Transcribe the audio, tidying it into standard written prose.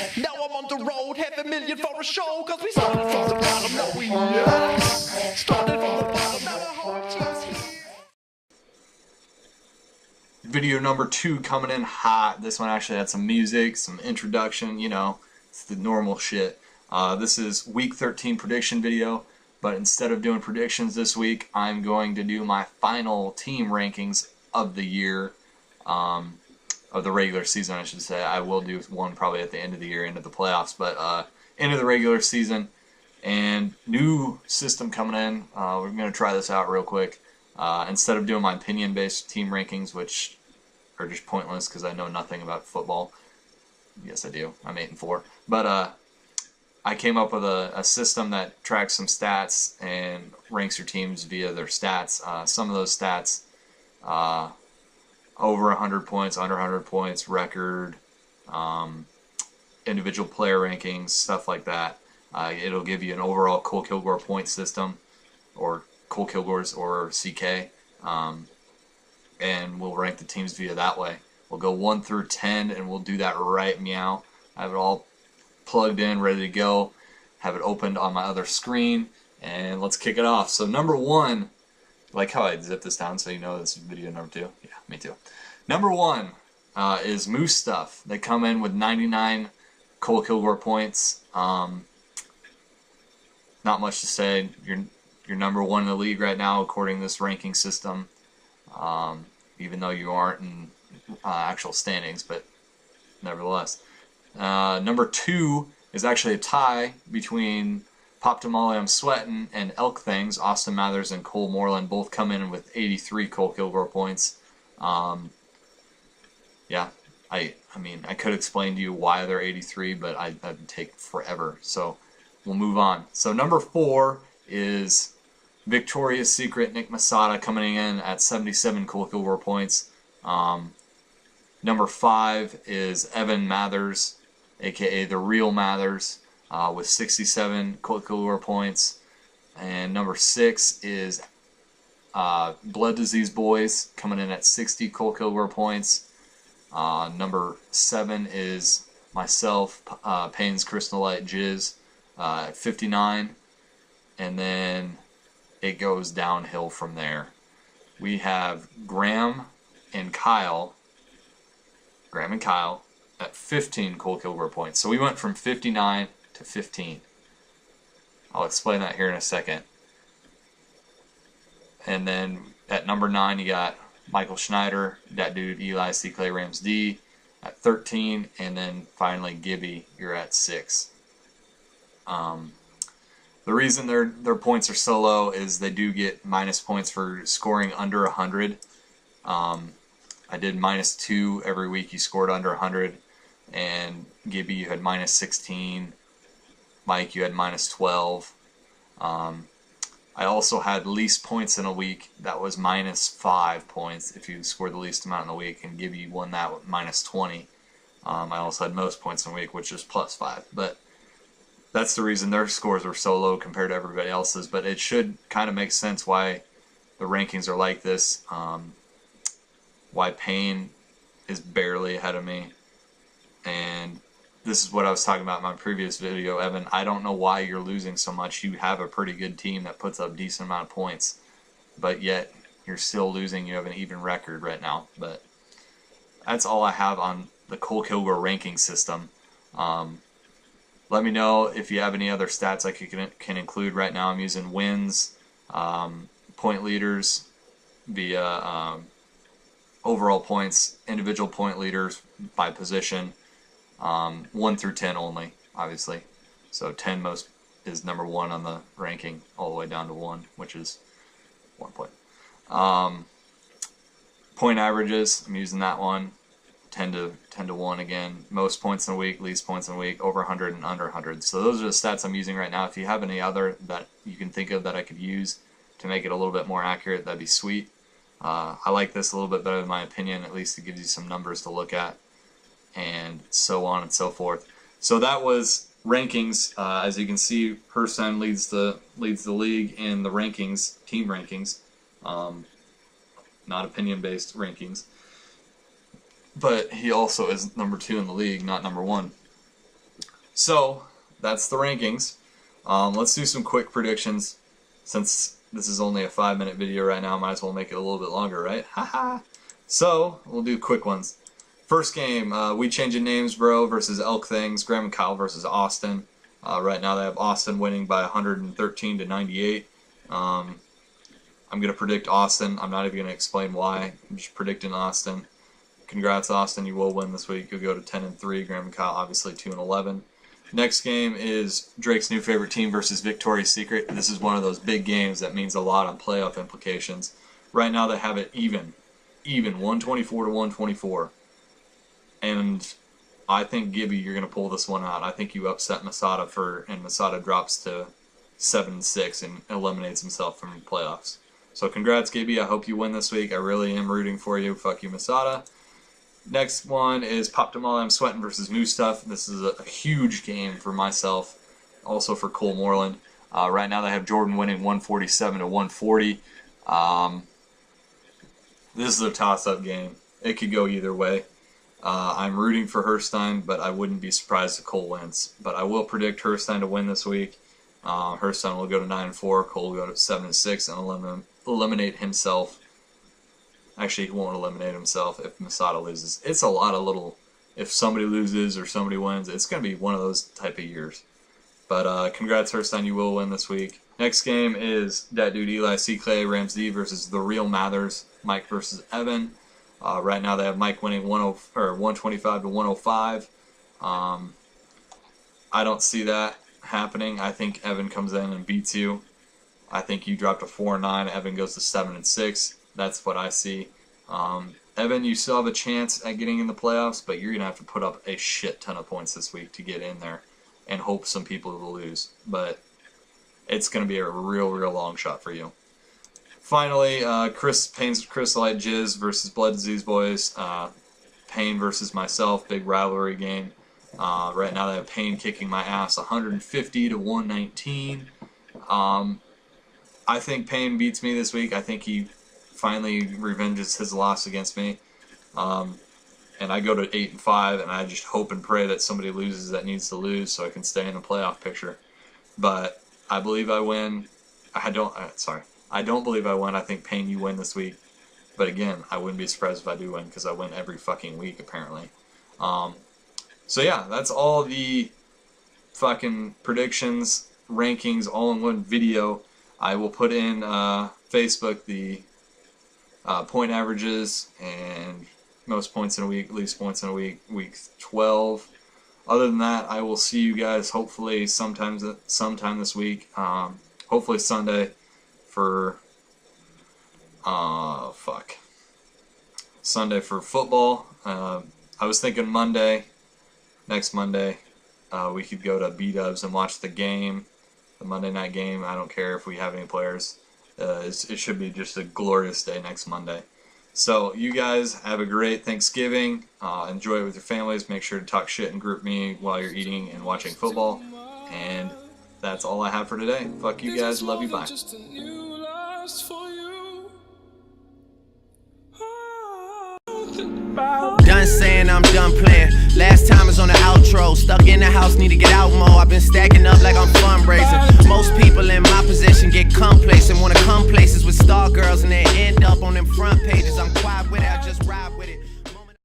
Now I'm on the road, $500,000 for a show, cause we started from the bottom, now we started from the bottom, now the whole team's here. Video number 2 coming in hot. This one actually had some music, some introduction, you know, it's the normal shit. This is week 13 prediction video, but instead of doing predictions this week, I'm going to do my final team rankings of the year. Of the regular season, I should say. I will do one probably at the end of the year, end of the playoffs, but end of the regular season. And new system coming in. We're going to try this out real quick. Instead of doing my opinion-based team rankings, which are just pointless because I know nothing about football. Yes, I do. I'm 8-4. But I came up with a system that tracks some stats and ranks your teams via their stats. Some of those stats, over 100 points, under 100 points, record, individual player rankings, stuff like that. It'll give you an overall Cole Kilgore point system, or Cole Kilgore's, or CK, and we'll rank the teams via that way. We'll go 1 through 10, and we'll do that right meow. I have it all plugged in, ready to go. Have it opened on my other screen, and let's kick it off. So number 1. Like how I zip this down so you know this is video number 2? Yeah, me too. Number 1 is Moose Stuff. They come in with 99 Cole Kilgore points. Not much to say. You're number 1 in the league right now according to this ranking system. Even though you aren't in actual standings, but nevertheless. Number 2 is actually a tie between Pop Tamale I'm Sweatin' and Elk Things. Austin Mathers and Cole Moreland both come in with 83 Cole Kilgore points. Yeah, I mean, I could explain to you why they're 83, but that'd take forever. So we'll move on. So number 4 is Victoria's Secret Nick Masada coming in at 77 Cole Kilgore points. Number 5 is Evan Mathers, aka the real Mathers, with 67 Cole Kilgore points. And number 6 is Blood Disease Boys coming in at 60 Cole Kilgore points. Number 7 is myself, Payne's Crystalite Jizz, at 59. And then it goes downhill from there. We have Graham and Kyle at 15 Cole Kilgore points. So we went from 59 to 15. I'll explain that here in a second. And then at number 9 you got Michael Schneider, that dude Eli C. Clay Rams D at 13, and then finally Gibby, you're at 6. The reason their points are so low is they do get minus points for scoring under 100. I did -2 every week you scored under 100, and Gibby, you had -16. Mike, you had -12. I also had least points in a week. That was -5 points if you scored the least amount in the week, and Gibby won that with -20. I also had most points in a week, which is +5. But that's the reason their scores were so low compared to everybody else's. But it should kind of make sense why the rankings are like this. Why Payne is barely ahead of me. And this is what I was talking about in my previous video, Evan. I don't know why you're losing so much. You have a pretty good team that puts up a decent amount of points, but yet you're still losing. You have an even record right now. But that's all I have on the Cole Kilgore ranking system. Let me know if you have any other stats I can include. Right now I'm using wins, point leaders via overall points, individual point leaders by position, 1 through 10 only, obviously. So 10 most is number 1 on the ranking, all the way down to 1, which is 1 point. Point averages, I'm using that one, 10 to 1 again. Most points in a week, least points in a week, over 100 and under 100. So those are the stats I'm using right now. If you have any other that you can think of that I could use to make it a little bit more accurate, that'd be sweet. I like this a little bit better in my opinion. At least it gives you some numbers to look at, and so on and so forth. So that was rankings. As you can see, Herson leads the league in the rankings, team rankings, not opinion-based rankings. But he also is number 2 in the league, not number 1. So that's the rankings. Let's do some quick predictions. Since this is only a 5-minute video right now, might as well make it a little bit longer, right? Haha. So we'll do quick ones. First game, We Changing Names Bro versus Elk Things. Graham and Kyle versus Austin. Right now they have Austin winning by 113 to 98. I'm going to predict Austin. I'm not even going to explain why. I'm just predicting Austin. Congrats, Austin. You will win this week. You'll go to 10-3. Graham and Kyle, obviously 2-11. Next game is Drake's new favorite team versus Victoria's Secret. This is one of those big games that means a lot on playoff implications. Right now they have it even 124 to 124. And I think, Gibby, you're going to pull this one out. I think you upset Masada and Masada drops to 7-6 and eliminates himself from the playoffs. So congrats, Gibby. I hope you win this week. I really am rooting for you. Fuck you, Masada. Next one is Pop Tamale I'm Sweating versus New Stuff. This is a huge game for myself, also for Cole Moreland. Right now they have Jordan winning 147 to 140. This is a toss-up game. It could go either way. I'm rooting for Herstein, but I wouldn't be surprised if Cole wins. But I will predict Herstein to win this week. Herstein will go to 9-4. Cole will go to 7-6 and eliminate himself. Actually, he won't eliminate himself if Masada loses. It's a lot of little... If somebody loses or somebody wins, it's going to be one of those type of years. But congrats, Herstein. You will win this week. Next game is that dude Eli C. Clay Rams D versus the Real Mathers. Mike versus Evan. Right now they have Mike winning 125 to 105. I don't see that happening. I think Evan comes in and beats you. I think you drop to 4-9. Evan goes to 7-6. That's what I see. Evan, you still have a chance at getting in the playoffs, but you're going to have to put up a shit ton of points this week to get in there and hope some people will lose. But it's going to be a real long shot for you. Finally, Payne's Crystalite Jizz versus Blood Disease Boys. Payne versus myself, big rivalry game. Right now they have Payne kicking my ass 150 to 119. I think Payne beats me this week. I think he finally revenges his loss against me. And I go to 8-5, and I just hope and pray that somebody loses that needs to lose so I can stay in the playoff picture. But I believe I win. I don't believe I win. I think, Payne, you win this week. But again, I wouldn't be surprised if I do win because I win every fucking week, apparently. So yeah, that's all the fucking predictions, rankings, all in one video. I will put in Facebook the point averages and most points in a week, least points in a week, week 12. Other than that, I will see you guys hopefully sometime this week. Hopefully Sunday for Sunday for football. I was thinking Monday, next Monday, we could go to B-Dubs and watch the game, the Monday night game. I don't care if we have any players. It should be just a glorious day next Monday. So you guys have a great Thanksgiving. Enjoy it with your families. Make sure to talk shit and group me while you're eating and watching football. And that's all I have for today. Fuck you guys. Love you. Bye. Done saying, I'm done playing. Last time is on the outro. Stuck in the house, need to get out more. I've been stacking up like I'm fundraising. Most people in my position get complacent, wanna come places with star girls and they end up on them front pages. I'm quiet with it, I just ride with it.